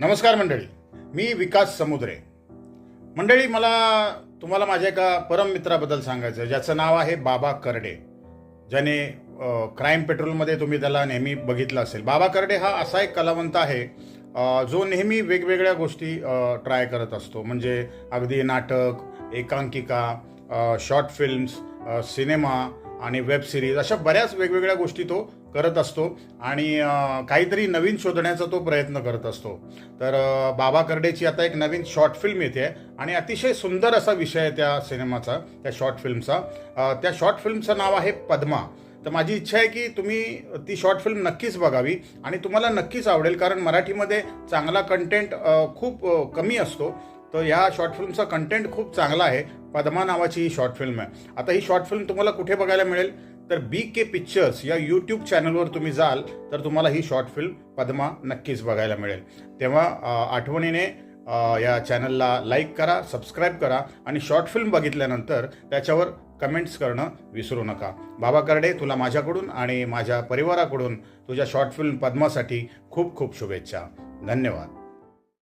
नमस्कार मंडळी, मी विकास समुद्रे. मंडळी, मला तुम्हाला माझ्या एका परम मित्राबद्दल सांगायचं आहे, ज्याचं नाव आहे बाबा करडे. ज्याने क्राईम पेट्रोलमध्ये तुम्ही त्याला नेहमी बघितलं असेल. बाबा करडे हा असा एक कलावंत आहे जो नेहमी वेगवेगळ्या गोष्टी ट्राय करत असतो. म्हणजे अगदी नाटक, एकांकिका, शॉर्ट फिल्म्स, सिनेमा आणि वेब सिरीज अशा बऱ्याच वेगवेगळ्या गोष्टी तो करत असतो आणि काहीतरी नवीन शोधण्याचा तो प्रयत्न करत असतो. तर बाबा करडेची आता एक नवीन शॉर्ट फिल्म येते आणि अतिशय सुंदर असा विषय आहे त्या सिनेमाचा, त्या शॉर्ट फिल्मचा. त्या शॉर्ट फिल्मचं नाव आहे पद्मा. तर माझी इच्छा आहे की तुम्ही ती शॉर्ट फिल्म नक्कीच बघावी आणि तुम्हाला नक्कीच आवडेल, कारण मराठीमध्ये चांगला कंटेंट खूप कमी असतो. तर ह्या शॉर्ट फिल्मचा कंटेंट खूप चांगला आहे. पद्मा नावाची ही शॉर्ट फिल्म आहे. आता ही शॉर्ट फिल्म तुम्हाला कुठे बघायला मिळेल? तर BK पिक्चर्स या यूट्यूब चॅनलवर तुम्ही जाल तर तुम्हाला ही शॉर्ट फिल्म पद्मा नक्कीच बघायला मिळेल. तेव्हा आठवणीने या चॅनलला लाईक करा, सबस्क्राईब करा आणि शॉर्ट फिल्म बघितल्यानंतर त्याच्यावर कमेंट्स करणं विसरू नका. बाबा करडे, तुला माझ्याकडून आणि माझ्या परिवाराकडून तुझ्या शॉर्ट फिल्म पद्मासाठी खूप खूप शुभेच्छा. धन्यवाद.